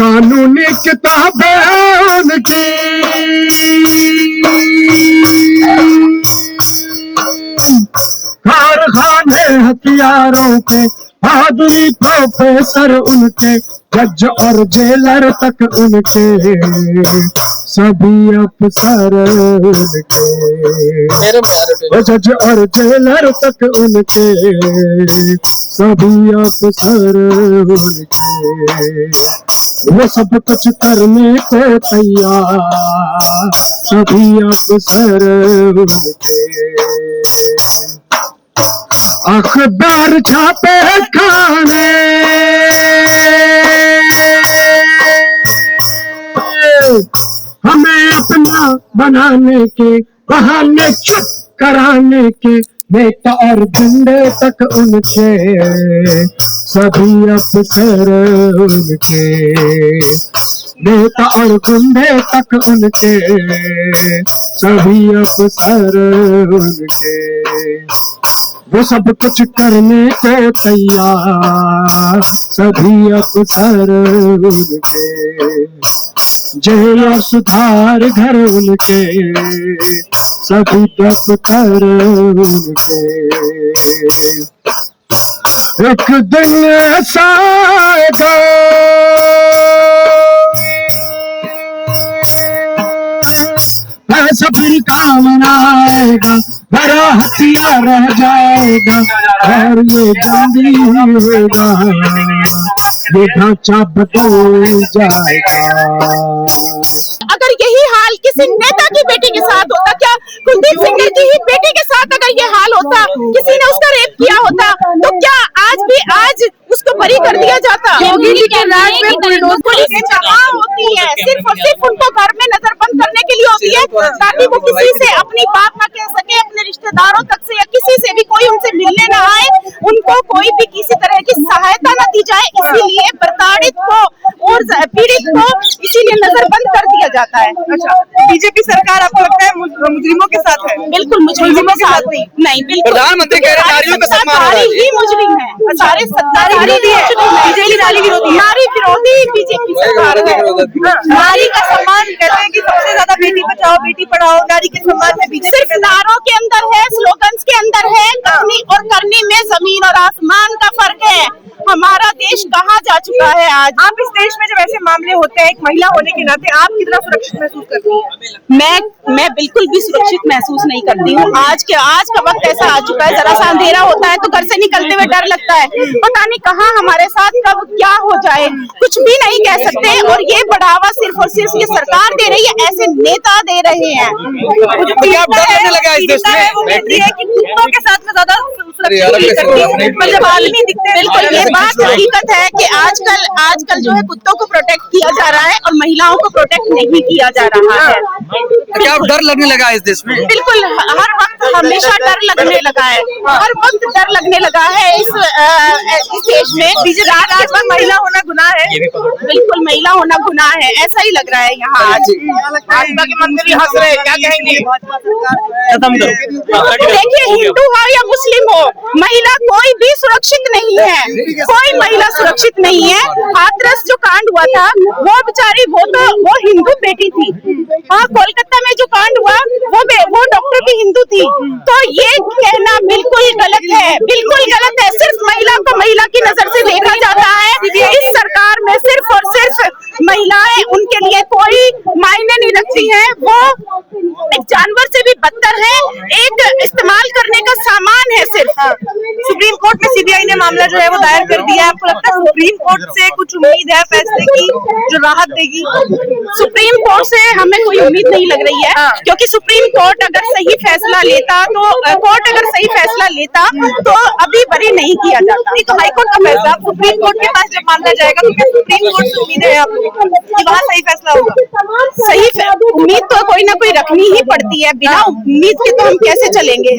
कानूनी किताबें उनकी कारखाने हथियारों के, पादरी प्रोफेसर उनके, जज और जेलर तक उनके, सभी अफसर उनके, जज और जेलर तक उनके, सभी अफसर उनके, वो सब कुछ करने को तैयार, सभी अफसर उनके। अखबार छापे खाने, हमें अपना बनाने के, बहाने चुप कराने के, नेता और गुंडे तक उनके, सभी अफसर उनके, नेता और गुंडे तक उनके, सभी अफसर उनके, वो सब कुछ करने को तैयार, सभी अफसर उनके, जेल और सुधार घर उनके, सभी दफ्तर उनके। एक दिन ऐसा आएगा, ऐसा फिर काम आएगा, बड़ा हथियार रह जाएगा और ये बंदी होगा, ये ढांचा बदल जाएगा। अगर यही हाल किसी नेता की बेटी के साथ होता, क्या कुलदीप सिंह की ही बेटी के साथ अगर ये हाल होता, किसी ने उसका रेप किया होता, तो क्या आज उसको बरी कर दिया जाता? योगी जी के राज में पुलिस जहाँ होती है सिर्फ और सिर्फ उनको घर में नजरबंद करने के लिए होती है, ताकि वो किसी से अपनी बात न कह सके, अपने रिश्तेदारों तक से या किसी से भी कोई उनसे मिलने न आए, उनको कोई भी किसी तरह की सहायता न दी जाए। इसीलिए प्रताड़ित को और पीड़ित को इसीलिए नजरबंद कर दिया जाता है। अच्छा, बीजेपी सरकार आपको लगता है मुजरिमों के साथ है? बिल्कुल मुजरिमों के साथ नहीं, बिल्कुल प्रधानमंत्री कह रहे हैं नारियों का सम्मान हो रहा है। ही मुजरिम है, सारे सत्ताधारी बीजेपी नारी विरोधी बीजेपी सरकार है। नारी का सम्मान कहते हैं कि सबसे ज्यादा बेटी बचाओ बेटी पढ़ाओ, नारी के सम्मान में बीजेपी सिर्फ नारों के अंदर है, स्लोगन्स के अंदर है, करनी और करनी में जमीन और आसमान का फर्क है। हमारा देश कहाँ जा चुका है आज? आप इस देश में जब ऐसे मामले होते हैं, एक महिला होने के नाते आप कितना सुरक्षित महसूस करती हैं? मैं बिल्कुल भी सुरक्षित महसूस नहीं करती हूँ। आज का वक्त ऐसा आ चुका है, जरा सा अंधेरा होता है तो घर से निकलते हुए डर लगता है, पता नहीं कहाँ हमारे साथ कब क्या हो जाए, कुछ भी नहीं कह सकते। और ये बढ़ावा सिर्फ और सिर्फ ये सरकार दे रही है, ऐसे नेता दे रहे हैं। कुत्तों के साथ में ज्यादा मतलब आदमी दिखते। बिल्कुल ये बात हकीकत है कि आजकल जो है कुत्तों को प्रोटेक्ट किया जा रहा है और महिलाओं को प्रोटेक्ट नहीं किया जा रहा है। क्या डर लगने लगा है इस देश में? बिल्कुल हर वक्त हमेशा डर लगने लगा है, हर वक्त डर लगने लगा है इस देश में। आज महिला होना गुनाह है? बिल्कुल महिला होना गुनाह है, ऐसा ही लग रहा है यहाँ आज। भाजपा के मंत्री हंस रहे, क्या कहेंगे? देखिए, हिंदू हो या मुस्लिम हो, महिला कोई भी सुरक्षित नहीं है, कोई महिला सुरक्षित नहीं है। हाथरस जो कांड हुआ था वो बेचारी वो हिंदू बेटी थी। हाँ, कोलकाता में जो कांड हुआ वो डॉक्टर भी हिंदू थी। तो ये कहना बिल्कुल गलत है, बिल्कुल गलत है। सिर्फ महिला को महिला की नजर से देखा जाता है। इस सरकार में सिर्फ और सिर्फ महिलाएं उनके लिए कोई मायने नहीं रखती हैं। वो एक जानवर से भी बदतर है, एक इस्तेमाल करने का सामान है सिर्फ। सुप्रीम कोर्ट में सीबीआई ने मामला जो है वो दायर कर दिया है। आपको लगता है सुप्रीम कोर्ट से कुछ उम्मीद है फैसले की जो राहत देगी? सुप्रीम कोर्ट से हमें कोई उम्मीद नहीं लग रही है, क्योंकि सुप्रीम कोर्ट अगर सही फैसला लेता तो अभी बरी नहीं किया जाता। तो हाईकोर्ट का फैसला सुप्रीम कोर्ट के पास जब मामला जाएगा तो क्या सुप्रीम कोर्ट से उम्मीद है आपको कि वहाँ सही फैसला होगा? उम्मीद तो कोई ना कोई रखनी ही पड़ती है, बिना उम्मीद के तो हम कैसे चलेंगे?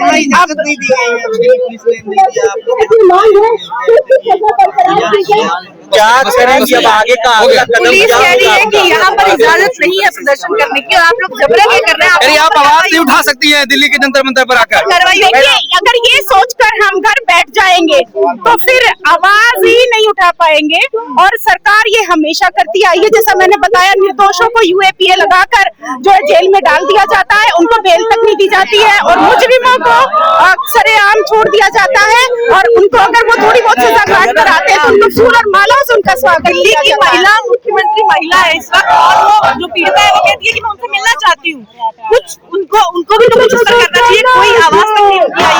पुलिस कह रही है कि यहाँ पर इजाजत नहीं है प्रदर्शन करने की, और आप लोग जबरन ये कर रहे हैं। आप आवाज नहीं उठा सकती हैं दिल्ली के जंतर मंतर पर आकर? देखिए, अगर ये सोचकर हम घर बैठ जाएंगे तो फिर आवाज ही नहीं उठा पाएंगे। और सरकार ये हमेशा करती चाहिए। जैसा मैंने बताया, निर्दोषों को यूएपीए लगाकर जो है जेल में डाल दिया जाता है, उनको बेल तक नहीं दी जाती है और मुजरिमों को सरेआम छोड़ दिया जाता है और उनको अगर वो थोड़ी बहुत सजा काट कर आते हैं तो उनको फूल और माला से उनका स्वागत दिल्ली किया की जाता है। महिला मुख्यमंत्री महिला है इस वक्त, और वो जो पीड़िता है वो कहती है कि मैं उनसे मिलना चाहती हूँ। कुछ उनको भी तो कुछ असर करना चाहिए, कोई आवाज तक नहीं उनकी आई।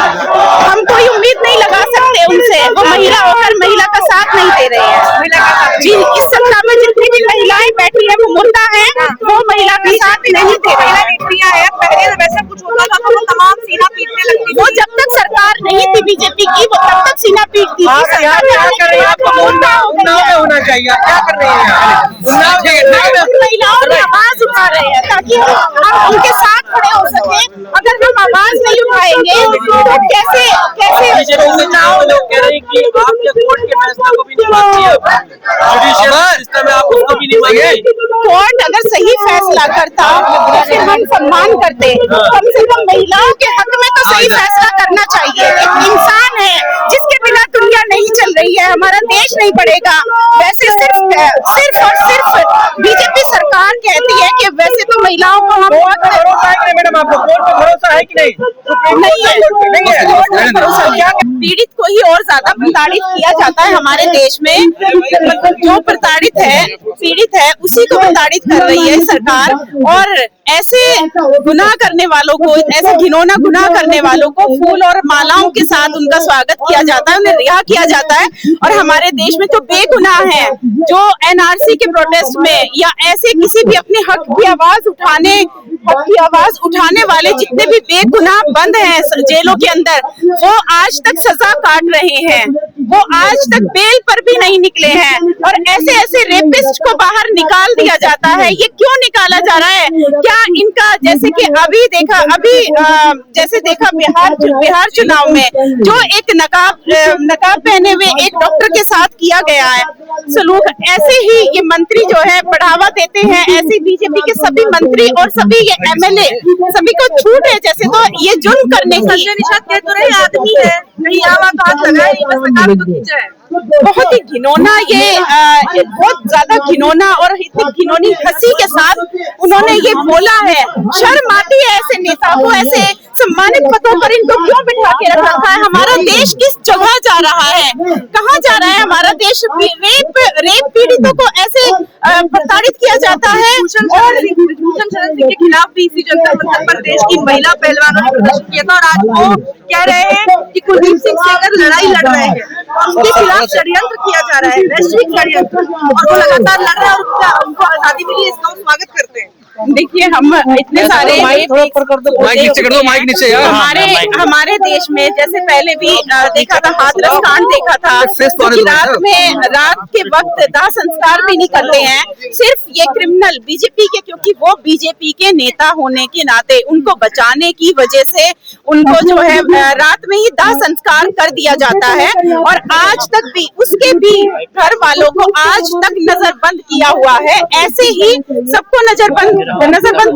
हम कोई उम्मीद नहीं लगा सकते उनसे, वो महिला होकर महिला का साथ नहीं दे रहे हैं। महिला का साथ जी, इस सत्ता में जितनी भी महिलाएं बैठी है वो मुर्दा है, वो महिला का साथ नहीं दे रही महिला है। नेत्रियां हैं, पहले जब ऐसा कुछ होता था तो वो तमाम सीना पीटने लगती वो थी। जब तक सरकार नहीं थी बीजेपी की, वो तब तक सीना पीटती थी। क्या कर रही है? आपको उन्नाव में होना चाहिए, क्या कर रही है? उन्नाव महिलाओं की आवाज उठा रहे हैं ताकि हम उनके साथ खड़े हो सके। अगर हम आवाज नहीं उठाएंगे तो कैसे लोग कह रहे हैं कि आपके कोर्ट के फैसला को भी नहीं मानती है, जुडिशियल सिस्टम है, आप उसको भी नहीं मानते। कोर्ट अगर सही फैसला करता तो फिर हम सम्मान करते। कम से कम महिलाओं के हक में तो सही फैसला करना चाहिए। एक इंसान है जिसके बिना दुनिया नहीं चल रही है, हमारा देश नहीं बढ़ेगा। वैसे सिर्फ और सिर्फ बीजेपी सरकार कहती है कि वैसे तो महिलाओं को हम मैडम, आपको कोर्ट पे भरोसा है कि नहीं? नहीं है। पीड़ित को ही और ज्यादा प्रताड़ित किया जाता है हमारे देश में। जो प्रताड़ित है, पीड़ित है, उसी को प्रताड़ित कर रही है सरकार। और ऐसे गुनाह करने वालों को, ऐसे घिनौना गुनाह करने वालों को फूल और मालाओं के साथ उनका स्वागत किया जाता है, उन्हें रिहा किया जाता है। और हमारे देश में तो बेगुनाह है जो एनआरसी के प्रोटेस्ट में या ऐसे किसी भी अपने हक की आवाज उठाने वाले जितने भी बेगुनाह बंद हैं जेलों के अंदर, वो आज तक सजा काट रहे हैं, वो आज तक बेल पर भी नहीं निकले हैं। और ऐसे ऐसे रेपिस्ट को बाहर निकाल दिया जाता है। ये क्यों निकाला जा रहा है? क्या इनका, जैसे कि जैसे देखा बिहार चुनाव में जो एक नकाब पहने हुए एक डॉक्टर के साथ किया गया है सलूक, ऐसे ही ये मंत्री जो है बढ़ावा देते हैं। ऐसे बीजेपी के सभी मंत्री और सभी ये एमएलए सभी को छूट है जैसे, तो ये जुर्म करने की। संजय निषाद कह तो रहे आदमी है, नहीं आवा तो हाथ लगा है, ये सरकार को खींचा है। बहुत ही घिनौना, ये बहुत ज्यादा घिनौना और इतनी घिनौनी हंसी के साथ उन्होंने ये बोला है। शर्म आती है ऐसे नेता को, ऐसे सम्मानित पदों पर इनको क्यों बिठा के रख रखा है? हमारा देश किस जगह जा रहा है, कहाँ जा रहा है हमारा देश? रेप पीड़ितों को ऐसे प्रताड़ित किया जाता है। और भूषण शरण सिंह के खिलाफ भी इसी जंतर मंतर पर देश की महिला पहलवानों ने प्रदर्शन किया था और आज वो कह रहे हैं कि कुलदीप सिंह सेंगर लड़ाई लड़ रहे हैं और उनके खिलाफ षड्यंत्र किया जा रहा है, वैश्विक षड्यंत्र, और वो लगातार लड़ रहे हैं और उनको आजादी मिली, इसका हम स्वागत करते हैं। देखिए, हम इतने सारे माइक नीचे यार। हमारे देश में जैसे पहले भी देखा था, हाथरस कांड देखा था कि रात के वक्त दाह संस्कार भी नहीं करते हैं। सिर्फ ये क्रिमिनल बीजेपी के, क्योंकि वो बीजेपी के नेता होने के नाते उनको बचाने की वजह से उनको जो है रात में ही दाह संस्कार कर दिया जाता है। और आज तक भी उसके भी घर वालों को आज तक नजरबंद किया हुआ है। ऐसे ही सबको नजरबंद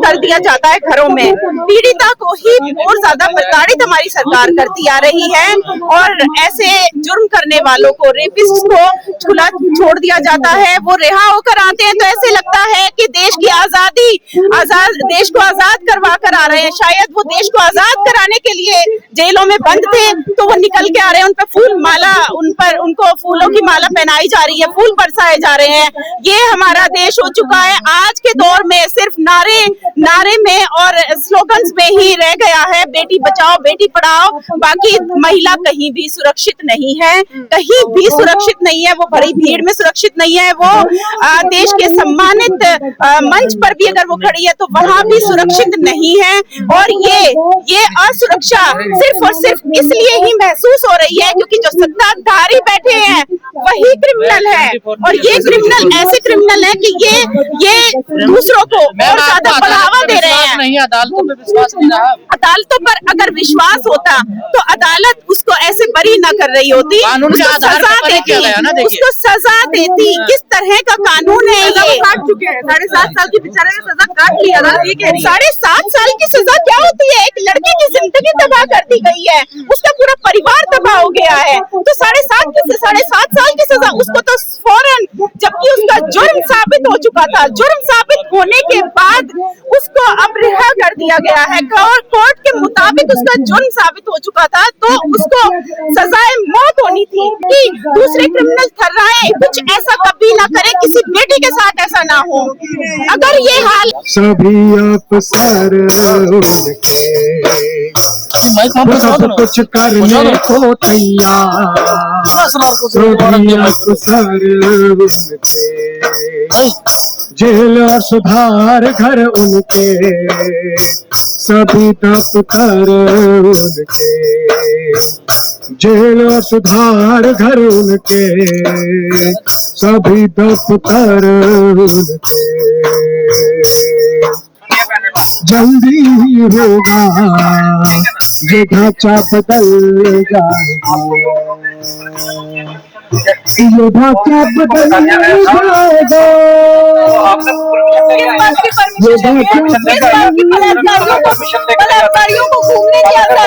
कर दिया जाता है घरों में। पीड़िता को ही और ज्यादा प्रताड़ित हमारी सरकार करती आ रही है और ऐसे जुर्म करने वालों को, रेपिस्ट को खुला छोड़ दिया जाता है। वो रिहा होकर आते हैं तो ऐसे लगता है कि देश की देश को आजाद करवा कर आ रहे हैं। शायद वो देश को आजाद कराने के लिए जेलों में बंद थे तो वो निकल के आ रहे हैं। उन पर फूल माला, उनको फूलों की माला पहनाई जा रही है, फूल बरसाए जा रहे हैं। ये हमारा देश हो चुका है। आज के दौर में सिर्फ नारे में और स्लोगन्स में ही रह गया है बेटी बचाओ बेटी पढ़ाओ। बाकी महिला कहीं भी सुरक्षित नहीं है, कहीं भी सुरक्षित नहीं है। वो बड़ी भीड़ में सुरक्षित नहीं है। वो देश के सम्मानित मंच पर भी अगर वो खड़ी है तो वहां भी सुरक्षित नहीं है। और ये असुरक्षा सिर्फ और सिर्फ इसलिए ही महसूस हो रही है क्योंकि जो सत्ताधारी बैठे हैं वही क्रिमिनल है। और ये क्रिमिनल ऐसे क्रिमिनल है कि ये दूसरों को और ज्यादा बढ़ावा दे रहे हैं। नहीं, अदालतों पे विश्वास नहीं रहा। अदालतों पर अगर विश्वास होता तो अदालत उसको ऐसे बरी न कर रही होती, उसको सजा देती। किस तरह का कानून है ये? चुके हैं, 7.5 साल की बेचारे ने सजा काट ली, अदालत ये कह रही है। 7.5 साल की सजा क्या होती है? एक लड़के की जिंदगी तबाह कर दी गई है, उसका पूरा परिवार तबाह हो गया है, तो 7.5 साल की सजा उसको तो फौरन, जबकि उसका जुर्म साबित हो चुका था, जुर्म साबित होने के बाद उसको अब रिहा कर दिया गया है। कोर्ट के मुताबिक उसका जुर्म साबित हो चुका था, तो उसको सजाए मौत होनी थी कि दूसरे क्रिमिनल थर्राए कुछ ऐसा कभी ना करे, किसी बेटी के साथ ऐसा ना हो। अगर ये हाल सभी अफसर उनके सब कुछ करने को तैयार, सभी अफसर उनके जेल और सुधार घर उनके, सभी दफ्तर उनके जेल और सुधार घर उनके, सभी दफ्तर उनके। जल्दी ही होगा ये ढांचा बदल जाएगा, ये ढांचा बदल जाएगा, ये ढांचा बलात्कारियों को घूमने की